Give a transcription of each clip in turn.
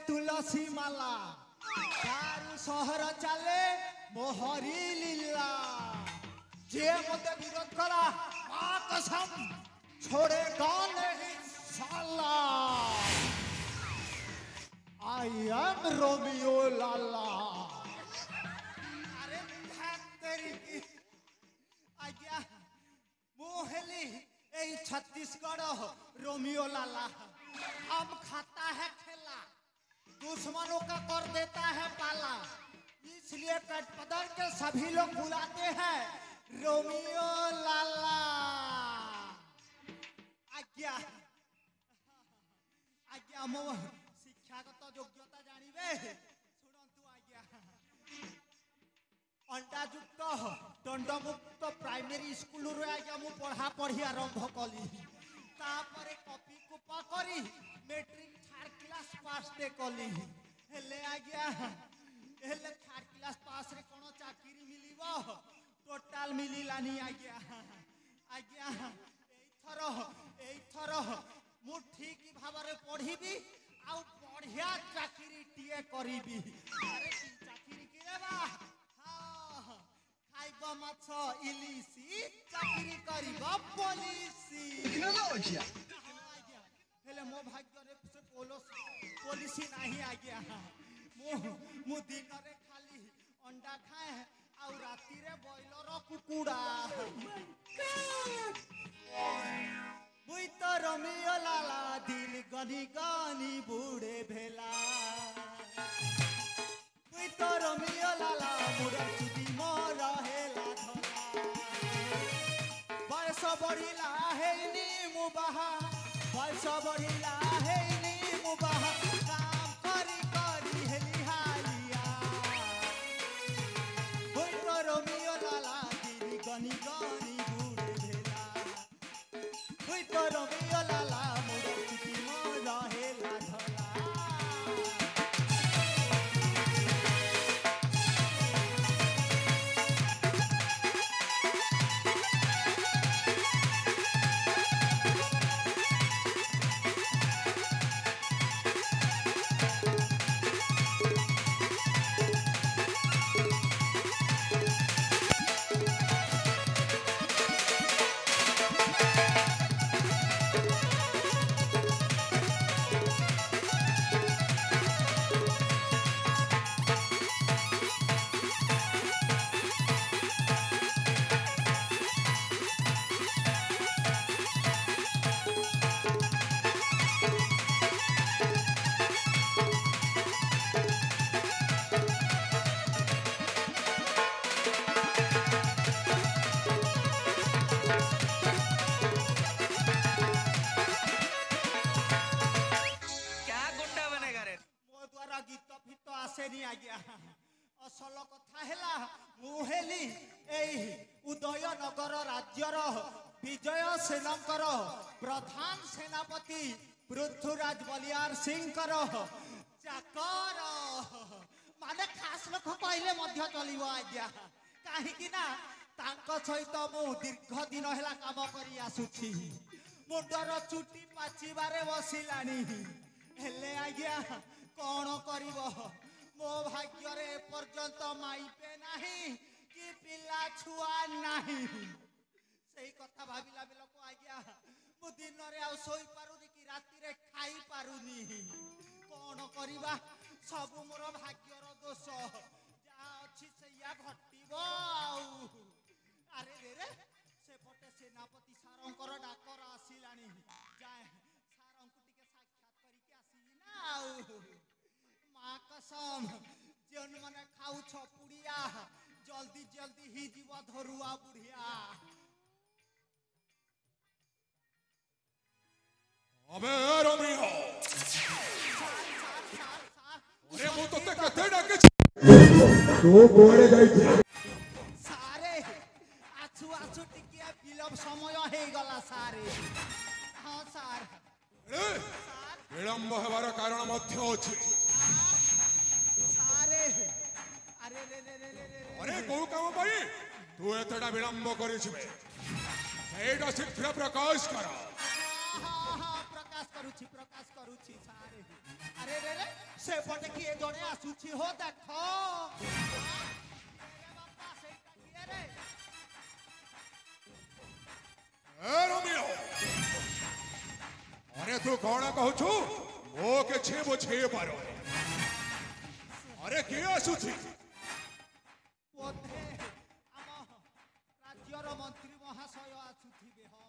तुलसी माला तारू सहर चले मोहरी लीला जे मते विरोध करा मां कसम छोड़ेगा नहीं साला आई एम रोमियो लाला अरे तेरी की आज्ञा मोहली ए छत्तीसगढ़ रोमियो लाला हम खाता है खेला दुश्मनों का कर देता है पाला इसलिए कटपदर के सभी लोग बुलाते हैं रोमियो लाला आज्ञा आज्ञा मो शिक्षागत योग्यता जानिबे सुनंतु आज्ञा अंडायुक्त दंडमुक्त प्राइमरी स्कूल रे आज्ञा मु पढ़ा पढ़ी आरंभ कली तापरे कॉपी कुपा करी मैट्रिक थर्ड क्लास पास ते कली हेले आज्ञा हेले थर्ड क्लास पास रे कोनो चाकरी मिलिबो टोटल मिलिलानी आज्ञा आज्ञा एई थर मु ठीक भाबरे पढ़ीबी आ बढ़िया चाकरी टिए करीबी अरे की चाकरी की रे बा हां खाइबो माछ इलिसी चाकरी करिबो पुलिसी टेक्नोलॉजी हेले मो भाग्य रे से पुलिसी नाही आ गया मु दिन रे खाली अंडा खाए आ राती रे बॉयलर कुकुड़ा मुई तो रोमियो लाला दिल गनी गनी बूढ़े भेला मुई तो रोमियो लाला मुरा चुदी मोर हेला धला बयस बढ़िला हेनी मुबाहा बयस बढ़िला हेनी मुबाहा काम करी करी हेली हालिया मुई तो रोमियो लाला दिल गनी गनी बूढ़े भेला मुई तो रोमियो लाला मुरा चुदी मोर हेला धला असल कथा हेला मुहेली उदयनगर राज्यर विजय सेनकर प्रधान सेनापति पृथ्वीराज बलियार सिंह चाकर माने खास लोक कहले मध्य चलिबो आज्ञा काहे ना तांको सहित मु दीर्घ दिन हेला काम करी आसुछि मुंडर चुटी पाचिबारे बसिलानी हेले आज्ञा कोन करिवो मो भाग्य रे पर्यंत माइपे नाही कि पिला छुआ नाही सेही कथा भाबिला बेला को आज्ञा मु दिन रे आ सोई पारुनी कि राती रे खाई पारुनी कोन करिबा सब मोर भाग्य रो दोष जा अछि सेया घटिबो अरे रे रे से पटे सेनापति सारंकर डाकर आसिलानी जाय सारंकु टिके साक्षात करिके आसीबी ना मां कसम जन मने खाउ छ पुड़िया जल्दी जल्दी ही जीव धरुआ बुढ़िया अबे रोमियो अरे वो तो ते कथे डाके तो कोड़े जाई सारे आछू आछू टिकिया विलंब समय हे गला सारे हां सार विलंब हेबार कारण मध्य अछि अरे रे रे रे रे अरे को काम भाई तू एतडा विलंब करिछबे सेटा शीघ्र प्रकाश कर हां प्रकाश प्रकाश करुछि सारे अरे रे रे से पटे किए जणे आसुछि हो देखो अरे बापा से किए रे ए रोमियो अरे तू कौन कहू मो के छे पारो अरे किए आसुछि बोधे आम राज्यर मंत्री महाशय आसुथिबे हो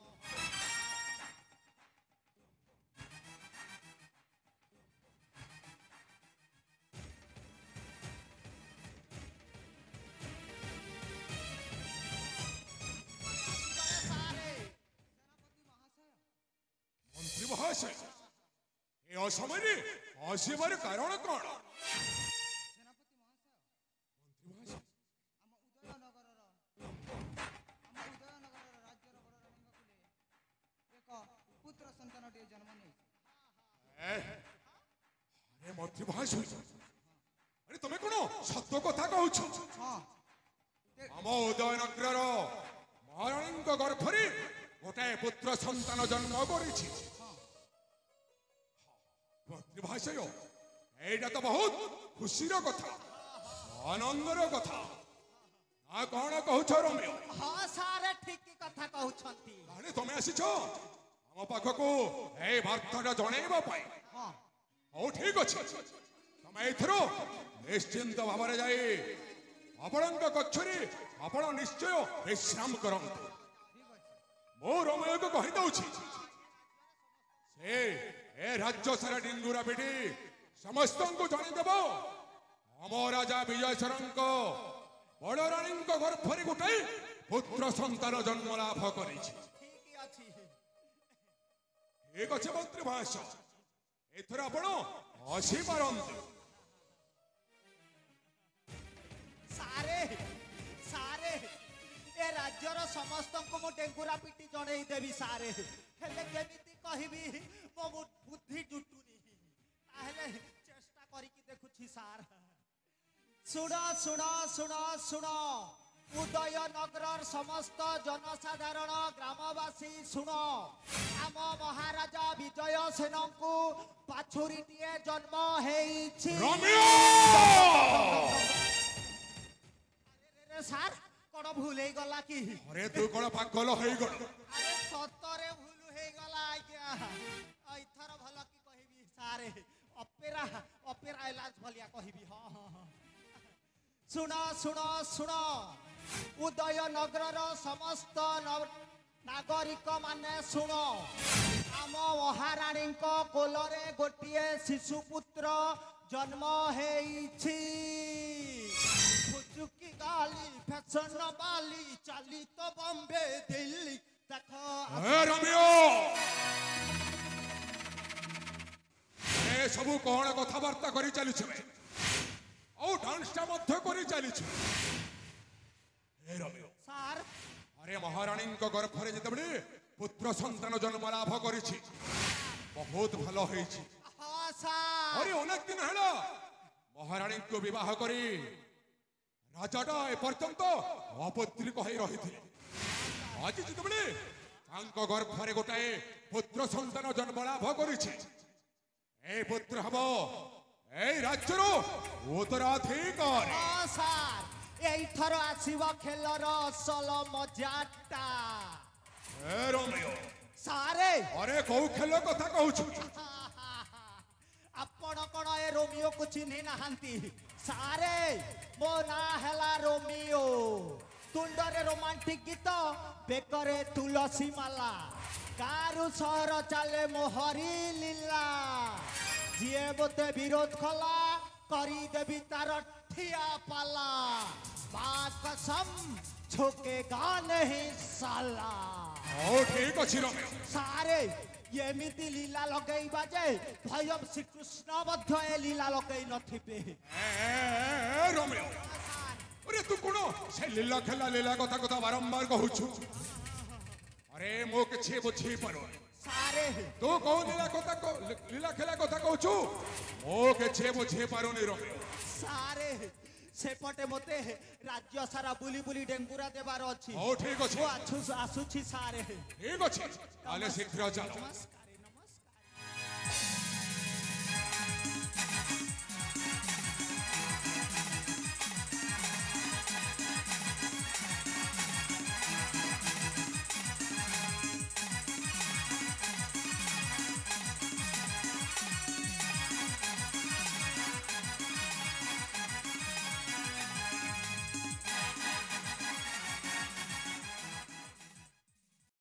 मंत्री महाशय ए असमय आसबार कारण कौन सेनापति महाशय मंत्री महाशय आम उदयनगर राज्यर बड़ रानी कुले एक पुत्र संतानटे जन्म नहीं अरे मंत्री महाशय अरे तुम कौन सत्य कथा कहूछ हाँ आम उदयनगर महाराणी गर्भरे गोटे पुत्र संतान जन्म करिछि मंत्री महाशय एटा तो बहुत खुशीर कथा आनंदर कथा आ कौन कहूछ रोमियो हाँ सारे ठीक कथा कहउछंती ताले तुम आसीछ आम पाखक ए वार्ताटा जनइबा पाई हाँ हौ ठीक अछि तुम एथरो निश्चिंत भावरे जाई आपणक कक्षरे आपण निश्चय विश्राम करंतु ठीक अच्छे मो रोमियो को कहि दउछि से ए राज्य सारा डिंगुरा पिटी समस्त को जानी देव आम राजा विजय शरण बड़ रानी गर्भरे गोटे पुत्र संतान जन्म लाभ कर ठीक अछि ठीक अच्छे मंत्री महाशय एथर आपण आसी पारंतु सारे सारे ए राज्यर समस्त को मु डेंगुरा पिटी जणई देवी सारे हेले केमिति कहिबी मो बुद्धि जुटुनी ताहेले चेष्टा करिकि देखुछि सार सुण सुण सुण सुण उदयनगर समस्त जनसाधारण ग्रामवासी सुण आम महाराजा विजय सेन को पाछुरीटिए जन्म हेइछि रोमियो अरे सार कौन भूल हो गला कि अरे तू कौन पागल हो गल अरे सतरे भूल हो गला आज्ञा एथर भल कि कहबी सारे अपेरा अपेरा इलाज भलिया कहबी हाँ हाँ हाँ सुन सुन सुन उदयनगर समस्त नागरिक माने सुन आम महाराणी कोलरे गोटे शिशुपुत्र जन्म हेइछि फुचुकी गाली फैशन वाली चली तो बॉम्बे दिल्ली देखो ए रोमियो ए सबु कौन कथबार्ता करी चलीछ औ डांसटा मध्य करी चलीछ ए रोमियो सार अरे महाराणी गर्भरे जितेबले पुत्र संतान जन्म लाभ करिछि बहुत भलो होइछि हाँ सार अरे अनेक दिन हेला महाराणी को विवाह करी राजाटा एपर्यंत अपत्रिक हो रही आज जितेबले गर्भरे गोटाए पुत्र संतान जन्म लाभ करिछि ए पुत्र हब ए राज्यर उत्तराधिकारी हाँ सार एथर आसीब खेलर असल मजाटा ए रोमियो सारे अरे कौ खेल कथा कहूछु आपण कौन ए रोमियो को चिन्ही नहांती सारे मो ना हेला रोमियो तुंडरे रोमांटिक गीत बेकरे तुलसी माला गारु सहर चाले मोहरी लीला जिए बोते विरोध कला करी देवी तार ठिया पाला बात कसम छोकेगा नहीं साला ओ ठीक अछि रोमियो सारे एमिति लीला लगई बाजे भयम श्रीकृष्ण मध्य ए लीला लगई नथिबे ए रोमियो अरे तू कोन से लीला कथा कथा बारंबार कहूछु अरे मो के बुझी परो सारे तू कौन लीला खेला कथा कहूछु मो के बुझी पारो नहीं रोमियो सारे सेपटे मते राज्य सारा बुली बुली डेंगुरा देबार अछि ओ ठीक अछि आसुछि सारे ठीक अछि ताले शीघ्र चलो नमस्कार।